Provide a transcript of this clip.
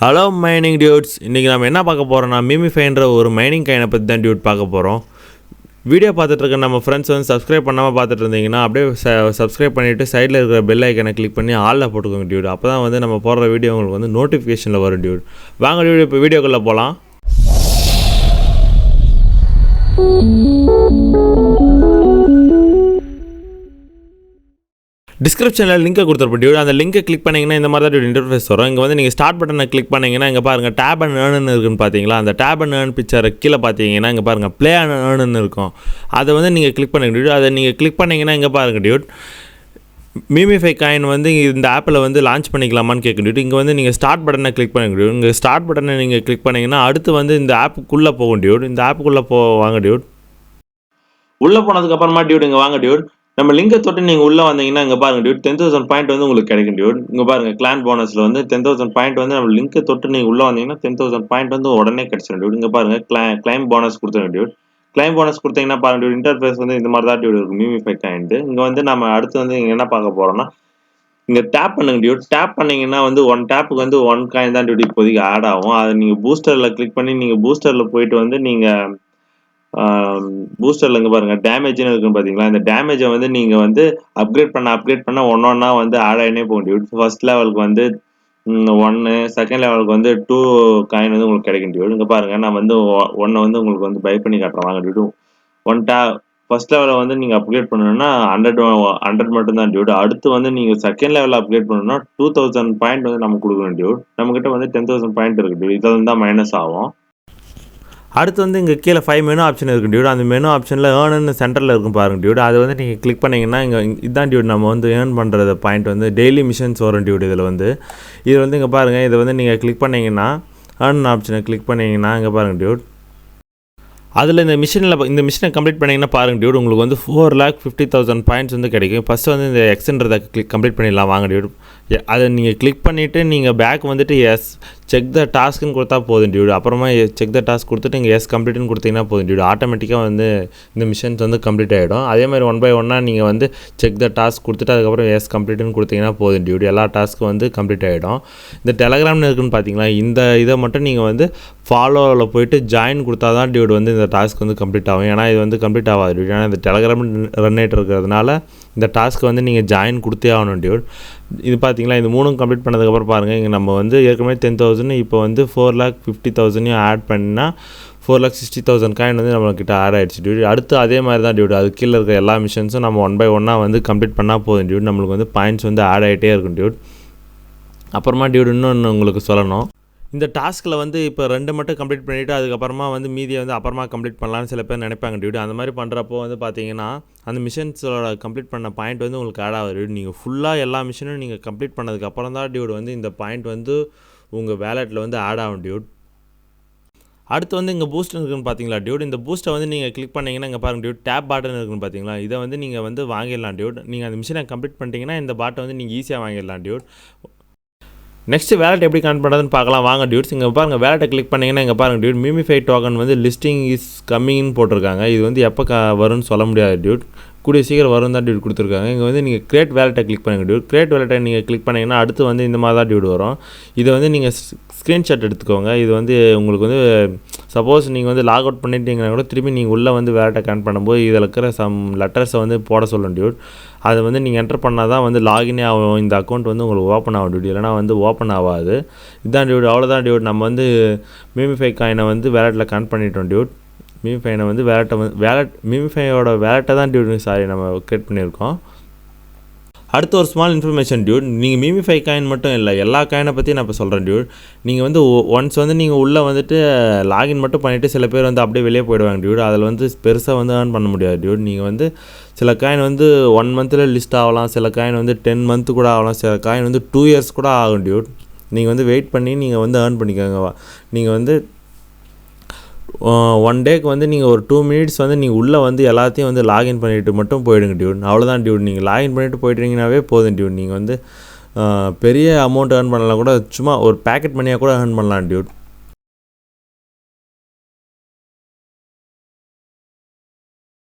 Hello mining dudes, இன்றைக்கி நம்ம என்ன பார்க்க போகிறோம்னா மீமிஃபைன்ற ஒரு மைனிங் காயினை பற்றி தான் டியூட் பார்க்க போகிறோம். வீடியோ பார்த்துட்டு இருக்க நம்ம ஃப்ரெண்ட்ஸ் வந்து சப்ஸ்கிரைப் பண்ணாமல் பார்த்துட்டு இருந்தீங்கன்னா அப்படியே சப்ஸ்கிரைப் பண்ணிவிட்டு சைடில் இருக்கிற பெல் ஐக்கனை கிளிக் பண்ணி ஆளில் போட்டுக்கோங்க டியூட். அப்போ தான் வந்து நம்ம போடுற வீடியோ உங்களுக்கு வந்து நோட்டிஃபிகேஷனில் வரும் டியூட். வாங்க டியூட், இப்போ வீடியோக்குள்ளே போகலாம். டிஸ்கிரிப்ஷனில் லிங்கை கொடுத்துருப்போம் டியூட். அந்த லிங்கை கிளிக் பண்ணிங்கன்னா இந்த மாதிரி தான் டியூட் இன்டர்ஃபேஸ் வரும். இங்கே வந்து நீங்கள் ஸ்டார்ட் பட்டனை கிளிக் பண்ணிங்கன்னா இங்கே பாருங்கள் டேப் அண்ட் ஏர்னு இருக்குன்னு பார்த்தீங்களா. அந்த டேப் அண்ட் ஏர்ன் பிக்சரை கீழே பார்த்தீங்கன்னா இங்கே பாருங்கள் ப்ளே அண்ட் ஏர்னு இருக்கும். அதை வந்து நீங்கள் கிளிக் பண்ணுங்க டியூட். அதை நீங்கள் கிளிக் பண்ணிங்கன்னா இங்கே பாருங்கள் டியூட், மீமிஃபை காயின் வந்து இந்த ஆப்பில் வந்து லான்ச் பண்ணிக்கலாமான்னு கேட்க டியூட். இங்கே வந்து நீங்கள் ஸ்டார்ட் பட்டனை கிளிக் பண்ணுங்க டியூட். இங்கே ஸ்டார்ட் பட்டனை நீங்கள் கிளிக் பண்ணிங்கன்னா அடுத்து வந்து இந்த ஆப்புக்குள்ளே போகும் டியூட். இந்த ஆப்புக்குள்ளே வாங்க டியூட். உள்ளே போனதுக்கப்புறமா டியூட் இங்கே வாங்க டியூட். நம்ம லிங்கை தொட்டு நீங்கள் உள்ளே வந்தீங்கன்னா இங்கே பாருங்க டியூட் 10,000 பாயிண்ட் வந்து உங்களுக்கு கிடைக்கும் டியூட். இங்கே பாருங்கள் கிளான் போனஸில் வந்து 10,000 பாயிண்ட் வந்து நம்ம லிங்கை தொட்டு நீங்கள் உள்ளே வந்தீங்கன்னா 10,000 பாயிண்ட் வந்து உடனே கிடைச்சிடும் டியூட். இங்கே பாருங்கள் கிளைம் போனஸ் கொடுத்துருங்க டியூட். கிளைம் போனஸ் கொடுத்தீங்கன்னா பாருங்க டியூட், இன்டர்ஃபேஸ் வந்து இந்த மாதிரி தான் டியூட் இருக்கும் மீமிஃபை காயின். இங்கே வந்து நம்ம அடுத்து வந்து இங்கே என்ன பார்க்க போகிறோம்னா இங்கே டேப் பண்ணுங்க டியூட். டேப் பண்ணிங்கன்னா வந்து ஒன் டேப்புக்கு வந்து 1 காயின் தான் டியூட் இப்போதைக்கு ஆட் ஆகும். அதை நீங்கள் பூஸ்டரில் கிளிக் பண்ணி நீங்கள் பூஸ்டரில் போயிட்டு வந்து நீங்கள் பூஸ்டரில் இங்கே பாருங்கள் டேமேஜ்னு இருக்குன்னு பார்த்தீங்களா. இந்த டேமேஜை வந்து நீங்கள் வந்து அப்கிரேட் பண்ண ஒன்றா வந்து ஆட் ஆகினே போகும் டியூட். ஃபர்ஸ்ட் லெவலுக்கு வந்து 1, செகண்ட் லெவலுக்கு வந்து 2 காயின் வந்து உங்களுக்கு கிடைக்கும் டியூட். இங்கே பாருங்கள் நான் வந்து 1 வந்து உங்களுக்கு வந்து பை பண்ணி காட்டுறேன் வாங்க டியூட். ஃபர்ஸ்ட் லெவலில் வந்து நீங்கள் அப்கிரேட் பண்ணணும்னா 100 மட்டும்தான் டியூட். அடுத்து வந்து நீங்கள் செகண்ட் லெவலில் அப்கிரேட் பண்ணணும்னா 2,000 பாயிண்ட் வந்து நம்ம கொடுக்கணும் டியூட். நம்மக்கிட்ட வந்து 10,000 பாயிண்ட் இருக்குது டியூட். இதில் தான் மைனஸ் ஆகும். அடுத்து வந்து இங்கே கீழே 5 மெனு ஆப்ஷன் இருக்குது டியூட். அந்த மெனு ஆப்ஷனில் ஏர்னு சென்டரில் இருக்கும் பாருங்கள் டியூட். அதை வந்து நீங்கள் கிளிக் பண்ணிங்கன்னா இங்கே இதுதான் டியூட் நம்ம வந்து ஏர்ன் பண்ணுறது பாயிண்ட் வந்து டெய்லி மிஷன்ஸ் வரும் டியூட். இதில் வந்து இங்கே பாருங்கள், இதை வந்து நீங்கள் கிளிக் பண்ணிங்கன்னா ஏர்ன் ஆப்ஷனை கிளிக் பண்ணிங்கன்னா இங்கே பாருங்கள் டியூட். அதில் இந்த மிஷினை கம்ப்ளீட் பண்ணிங்கன்னா பாருங்கள் டியூட், உங்களுக்கு வந்து 4,50,000 பாயிண்ட்ஸ் வந்து கிடைக்கும். ஃபஸ்ட்டு வந்து இந்த எக்ஸ்ன்றதை கம்ப்ளீட் பண்ணிடலாம் வாங்க டியூட். அதை நீங்கள் கிளிக் பண்ணிவிட்டு நீங்கள் பேக் வந்துட்டு எஸ் செக் த டாஸ்க்குன்னு கொடுத்தா போதும் டியூட். அப்புறமா செக் த டாஸ்க் கொடுத்துட்டு நீங்கள் எஸ் கம்ப்ளீட்னு கொடுத்தீங்கன்னா போதும் டியூட். ஆட்டோமேட்டிக்காக வந்து இந்த மிஷன்ஸ் வந்து கம்ப்ளீட் ஆகிடும். அதே மாதிரி 1 by 1 நீங்கள் வந்து செக் த டாஸ்க் கொடுத்துட்டு அதுக்கப்புறம் எஸ் கம்ப்ளீட்னு கொடுத்தீங்கன்னா போதும் டியூட். எல்லா டாஸ்க்கும் வந்து கம்ப்ளீட் ஆகிடும். இந்த டெலகிராம்னு இருக்குன்னு பார்த்தீங்களா, இந்த இதை மட்டும் நீங்கள் வந்து ஃபாலோவில் போயிட்டு ஜாயின் கொடுத்தா தான் டியூட் வந்து இந்த டாஸ்க் வந்து கம்ப்ளீட் ஆகும். ஏன்னா இது வந்து கம்ப்ளீட் ஆகாது டியூட். ஏன்னா இந்த டெலகிராம் ரன் ஆகிட்டு இருக்கிறதுனால இந்த டாஸ்க்கு வந்து நீங்கள் ஜாயின் கொடுத்தே ஆகணும் டியூட். இது பார்த்தீங்களா, இது 3 கம்ப்ளீட் பண்ணதுக்கப்புறம் பாருங்கள் இங்கே நம்ம வந்து ஏற்கனவே 10,000 இப்போ வந்து 4,50,000 ஆட் பண்ணால் 4,60,000 காயின் வந்து நம்மக்கிட்ட ஆட் ஆகிடுச்சு டியூட். அடுத்து அதே மாதிரி தான் டியூட். அது கீழே இருக்க எல்லா மிஷன்ஸும் நம்ம 1 by 1 வந்து கம்ப்ளீட் பண்ணால் போதும் டியூட். நம்மளுக்கு வந்து பாயிண்ட்ஸ் வந்து ஆட் ஆகிட்டே இருக்கும் டியூட். அப்புறமா டியூட் இன்னொன்று உங்களுக்கு சொல்லணும், இந்த டாஸ்கில் வந்து இப்போ 2 மட்டும் கம்ப்ளீட் பண்ணிவிட்டு அதுக்கப்புறமா வந்து மீதியை வந்து அப்புறமா கம்ப்ளீட் பண்ணலான்னு சில பேர் நினைப்பாங்க டியூட். அந்த மாதிரி பண்ணுறப்போ வந்து பார்த்தீங்கன்னா அந்த மிஷன்ஸோட கம்ப்ளீட் பண்ண பாயிண்ட் வந்து உங்களுக்கு ஆட் ஆகுது டியூட். நீங்கள் ஃபுல்லாக எல்லா மிஷனும் நீங்கள் கம்ப்ளீட் பண்ணதுக்கப்புறம் தான் டியூட் வந்து இந்த பாயிண்ட் வந்து உங்கள் வேலெட்டில் வந்து ஆட் ஆகும் டியூட். அடுத்து வந்து இங்கே பூஸ்ட் இருக்குன்னு பார்த்தீங்களா டியூட். இந்த பூஸ்ட்டை வந்து நீங்கள் கிளிக் பண்ணிங்கன்னா இங்கே பாருங்கள் டியூட், டேப் பாட்டன் இருக்குன்னு பார்த்தீங்களா. இதை வந்து நீங்கள் வந்து வாங்கிடலாம் டியூட். நீங்கள் அந்த மிஷினை கம்ப்ளீட் பண்ணிட்டீங்கன்னா இந்த பாட்டை வந்து நீங்கள் ஈஸியாக வாங்கிடலாம் டியூட். நெக்ஸ்ட் வேலெட் எப்படி கனெக்ட் பண்ணுறதுன்னு பார்க்கலாம் வாங்க டியூட்ஸ். இங்கே பாருங்கள் வேலெட்டை கிளிக் பண்ணிங்கன்னா இங்கே பாருங்கள் டியூட், மீமிஃபை டோக்கன் வந்து லிஸ்டிங் இஸ் கம்மிங்னு போட்டிருக்காங்க. இது வந்து எப்போ வரும்னு சொல்ல முடியாது டியூட், கூடிய சீக்கிரம் வரும் தான் டியூட் கொடுத்துருக்காங்க. இங்கே வந்து நீங்கள் கிரியேட் வேலெட்டை கிளிக் பண்ணுங்கள் டியூட். கிரியேட் வேலெட்டை நீங்கள் கிளிக் பண்ணிங்கன்னா அடுத்து வந்து இந்த மாதிரி தான் டியூட் வரும். இதை வந்து நீங்கள் ஸ்க்ரீன்ஷாட் எடுத்துக்கோங்க. இது வந்து உங்களுக்கு வந்து சப்போஸ் நீங்கள் வந்து லாக் அவுட் பண்ணிட்டீங்கன்னா கூட திரும்பி நீங்கள் உள்ளே வந்து வேலெட்டை கனெக்ட் பண்ணும்போது இதில் இருக்கிற சம் லெட்டர்ஸை வந்து போட சொல்லும் டியூட். அதை வந்து நீங்கள் என்டர் பண்ணால் தான் வந்து லாகினே ஆகும், இந்த அக்கௌண்ட் வந்து உங்களுக்கு ஓப்பன் ஆகும் டியூட். இல்லைனா வந்து ஓப்பன் ஆகாது. இதுதான் டியூட், அவ்வளோதான் டியூட். நம்ம வந்து மீமிஃபை காயினை வந்து வேலெட்டில் கனெக்ட் பண்ணிட்டோம் டியூட். மீமிஃபைனை வந்து மீமிஃபையோட வேலெட்டை தான் டியூட் நம்ம கிரியேட் பண்ணியிருக்கோம். அடுத்து ஒரு ஸ்மால் இன்ஃபர்மேஷன் டியூட், நீங்கள் மீமிஃபை காயின் மட்டும் இல்லை எல்லா காயினை பற்றி நான் இப்போ சொல்கிறேன் டியூட். நீங்கள் வந்து ஒன்ஸ் வந்து நீங்கள் உள்ளே வந்துட்டு லாகின் மட்டும் பண்ணிவிட்டு சில பேர் வந்து அப்படியே வெளியே போயிடுவாங்க டியூட். அதில் வந்து பெருசாக வந்து ஏர்ன் பண்ண முடியாது டியூட். நீங்கள் வந்து சில காயின் வந்து 1 மந்தில் லிஸ்ட் ஆகலாம், சில காயின் வந்து 10 மந்த்து கூட ஆகலாம், சில காயின் வந்து 2 years கூட ஆகும் டியூட். நீங்கள் வந்து வெயிட் பண்ணி நீங்கள் வந்து ஏர்ன் பண்ணிக்கோங்க. நீங்கள் வந்து 1 டேக்கு வந்து நீங்கள் ஒரு 2 minutes வந்து நீங்கள் உள்ளே வந்து எல்லாத்தையும் வந்து லாகின் பண்ணிவிட்டு மட்டும் போயிடுங்க டியூட். அவ்வளோதான் டியூட். நீங்கள் லாகின் பண்ணிவிட்டு போயிட்டீங்கன்னாவே போதும் டியூட். நீங்கள் வந்து பெரிய அமௌண்ட் ஏர்ன் பண்ணலாம் கூட, சும்மா ஒரு பேக்கெட் மணியாக கூட ஏர்ன் பண்ணலாம் டியூட்.